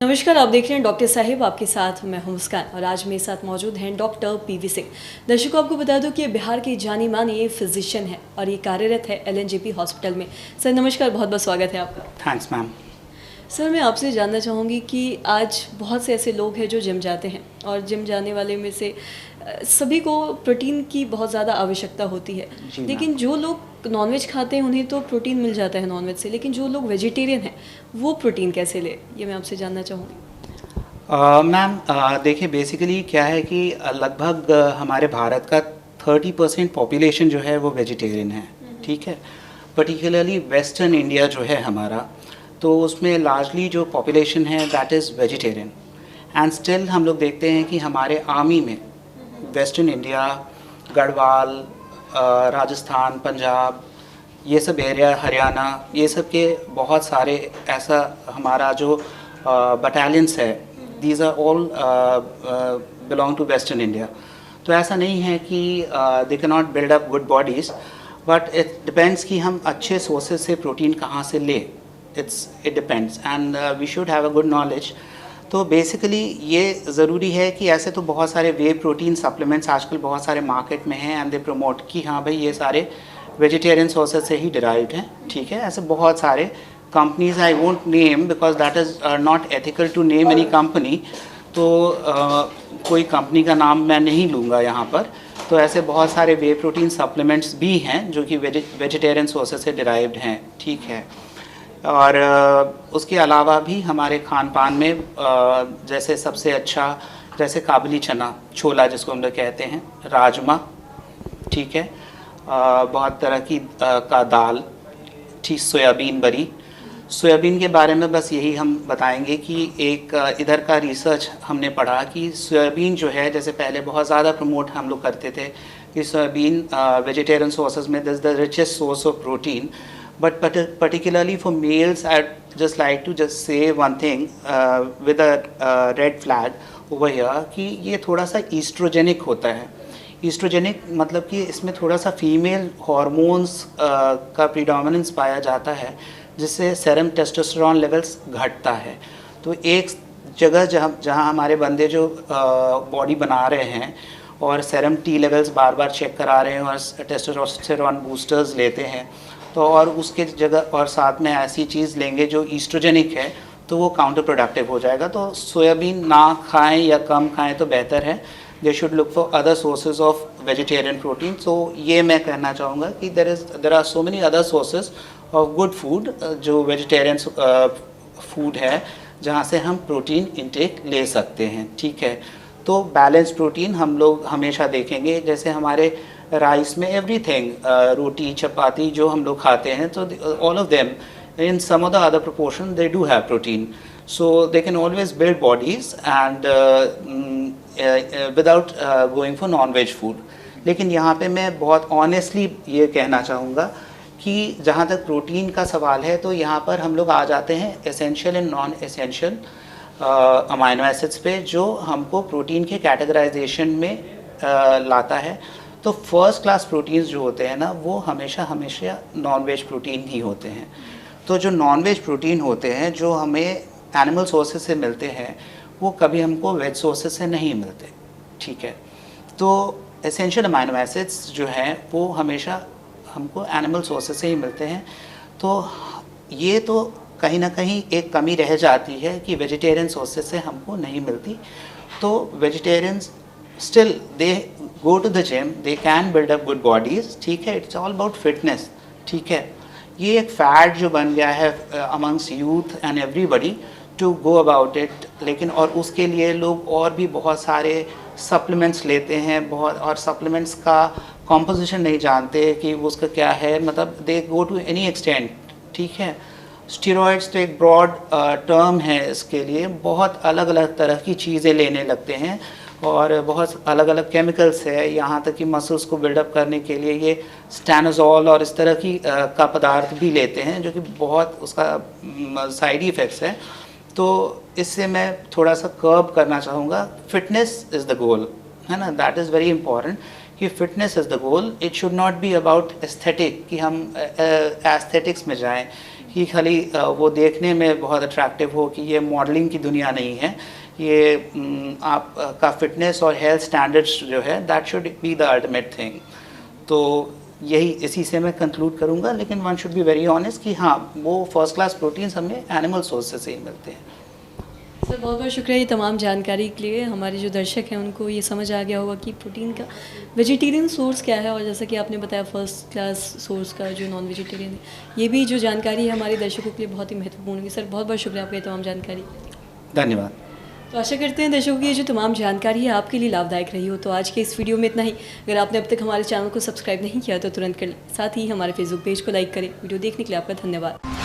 नमस्कार, आप देख रहे हैं डॉक्टर साहिब, आपके साथ मैं हूं मुस्कान और आज मेरे साथ मौजूद हैं डॉक्टर पीवी सिंह। दर्शकों, आपको बता दूं कि ये बिहार के जानी मानी फिजिशियन है और ये कार्यरत है एलएनजेपी हॉस्पिटल में। सर नमस्कार, बहुत बहुत स्वागत है आपका। Thanks ma'am. सर मैं आपसे जानना चाहूँगी कि आज बहुत से ऐसे लोग हैं जो जिम जाते हैं और जिम जाने वाले में से सभी को प्रोटीन की बहुत ज़्यादा आवश्यकता होती है, लेकिन जो लोग नॉनवेज खाते हैं उन्हें तो प्रोटीन मिल जाता है नॉनवेज से, लेकिन जो लोग वेजिटेरियन हैं वो प्रोटीन कैसे ले, ये मैं आपसे जानना चाहूँगी। मैम देखिए, बेसिकली क्या है कि लगभग हमारे भारत का 30% पॉपुलेशन जो है वो वेजिटेरियन है। ठीक है, पर्टिकुलरली वेस्टर्न इंडिया जो है हमारा, तो उसमें लार्जली जो पॉपुलेशन है that is vegetarian. And still हम लोग देखते हैं कि हमारे आर्मी में वेस्टर्न इंडिया, गढ़वाल, राजस्थान, पंजाब, ये सब एरिया, हरियाणा, ये सब के बहुत सारे ऐसा हमारा जो बटालियंस है, these are all belong to western India. तो ऐसा नहीं है कि they can not build up good bodies, but it depends कि हम अच्छे सोर्सेज से प्रोटीन कहाँ से ले। It depends and we should have a good knowledge. तो बेसिकली ये ज़रूरी है कि ऐसे तो बहुत सारे वे प्रोटीन सप्लीमेंट्स आजकल बहुत सारे मार्केट में हैं एंड दे प्रमोट कि हाँ भाई ये सारे वेजिटेरियन सोर्सेज से ही डिराइव्ड हैं। ठीक है, ऐसे बहुत सारे companies I won't name because that is not ethical to name any company. तो कोई कंपनी का नाम मैं नहीं लूँगा यहाँ पर। तो ऐसे बहुत सारे वे प्रोटीन सप्लीमेंट्स भी हैं जो कि वेजिटेरियन सोर्सेज से डिराइव्ड हैं। ठीक है, और उसके अलावा भी हमारे खान पान में जैसे सबसे अच्छा जैसे काबुली चना, छोला जिसको हम लोग कहते हैं, राजमा, ठीक है, बहुत तरह की का दाल, ठीक, सोयाबीन बरी। सोयाबीन के बारे में बस यही हम बताएंगे कि एक इधर का रिसर्च हमने पढ़ा कि सोयाबीन जो है, जैसे पहले बहुत ज़्यादा प्रमोट हम लोग करते थे कि सोयाबीन वेजिटेरियन सोर्सेज में this the richest source of protein. But particularly for males, I'd just like to just say one thing with a red flag over here कि ये थोड़ा सा ईस्ट्रोजेनिक होता है। ईस्ट्रोजेनिक मतलब कि इसमें थोड़ा सा फीमेल हॉर्मोन्स का प्रीडोमिनेंस पाया जाता है, जिससे सेरम टेस्टोस्टेरोन लेवल्स घटता है। तो एक जगह जहाँ हमारे बंदे जो बॉडी बना रहे हैं और सेरम टी लेवल्स बार बार चेक करा रहे हैं और टेस्टोस्टेरोन बूस्टर्स लेते हैं, तो और उसके जगह और साथ में ऐसी चीज़ लेंगे जो ईस्ट्रोजेनिक है, तो वो काउंटर प्रोडक्टिव हो जाएगा। तो सोयाबीन ना खाएं या कम खाएं तो बेहतर है। They should look for other sources of vegetarian protein. So ये मैं कहना चाहूँगा कि there are so many other sources of good food जो वेजिटेरियन फूड है, जहाँ से हम प्रोटीन इंटेक ले सकते हैं। ठीक है, तो बैलेंस प्रोटीन हम लोग हमेशा देखेंगे। जैसे हमारे राइस में एवरीथिंग, रोटी, चपाती जो हम लोग खाते हैं, तो all of them in some of the other proportion they do have protein, so they can always build bodies and without going for non veg food. लेकिन यहाँ पे मैं बहुत ऑनेस्टली ये कहना चाहूँगा कि जहाँ तक प्रोटीन का सवाल है, तो यहाँ पर हम लोग आ जाते हैं essential and non essential amino acids पे, जो हमको प्रोटीन के कैटेगराइजेशन में लाता है। तो फर्स्ट क्लास प्रोटीन्स जो होते हैं ना, वो हमेशा हमेशा नॉन वेज प्रोटीन ही होते हैं। तो जो नॉन वेज प्रोटीन होते हैं जो हमें एनिमल सोर्सेज से मिलते हैं, वो कभी हमको वेज सोर्सेज से नहीं मिलते। ठीक है, तो एसेंशियल अमाइनो एसिड्स जो हैं वो हमेशा हमको एनिमल सोर्सेज से ही मिलते हैं। तो ये तो कहीं ना कहीं एक कमी रह जाती है कि वेजिटेरियन सोर्सेज से हमको नहीं मिलती। तो vegetarians still they go to the gym, they can build up good bodies। ठीक है, it's all about fitness। ठीक है, ये एक फैड जो बन गया है amongst youth and everybody to go about it। लेकिन और उसके लिए लोग और भी बहुत सारे सप्लीमेंट्स लेते हैं, बहुत, और सप्लीमेंट्स का कॉम्पोजिशन नहीं जानते कि वो उसका क्या है, मतलब दे गो टू एनी एक्सटेंट। ठीक है, स्टीरॉयड्स तो एक ब्रॉड टर्म है, इसके लिए बहुत अलग अलग तरह की चीज़ें लेने लगते हैं और बहुत अलग अलग केमिकल्स है। यहाँ तक कि मसल्स को बिल्डअप करने के लिए ये स्टैनोजोल और इस तरह की का पदार्थ भी लेते हैं, जो कि बहुत उसका साइड इफ़ेक्ट्स है। तो इससे मैं थोड़ा सा कर्ब करना चाहूँगा। फिटनेस इज़ द गोल, है ना, दैट इज़ वेरी इंपॉर्टेंट कि fitness is the goal. It should not be about aesthetic कि हम एस्थेटिक्स में जाएं कि खाली वो देखने में बहुत अट्रैक्टिव हो, कि ये मॉडलिंग की दुनिया नहीं है, ये आपका फिटनेस और हेल्थ स्टैंडर्ड्स जो है that should be the ultimate thing. तो यही इसी से मैं कंक्लूड करूँगा, लेकिन one should be very honest कि हाँ, वो फर्स्ट क्लास प्रोटीन्स हमें एनिमल सोर्सेज से ही मिलते हैं। सर बहुत बहुत शुक्रिया ये तमाम जानकारी के लिए। हमारे जो दर्शक हैं उनको ये समझ आ गया होगा कि प्रोटीन का वेजिटेरियन सोर्स क्या है, और जैसा कि आपने बताया फर्स्ट क्लास सोर्स का जो नॉन वेजिटेरियन है, ये भी जो जानकारी है हमारे दर्शकों के लिए बहुत ही महत्वपूर्ण होगी। सर बहुत बहुत शुक्रिया आपका ये तमाम जानकारी। धन्यवाद। तो आशा करते हैं दर्शकों की ये जो तमाम जानकारी है आपके लिए लाभदायक रही हो। तो आज के इस वीडियो में इतना ही। अगर आपने अब तक हमारे चैनल को सब्सक्राइब नहीं किया तो तुरंत कर लें। साथ ही हमारे फेसबुक पेज को लाइक करें। वीडियो देखने के लिए आपका धन्यवाद।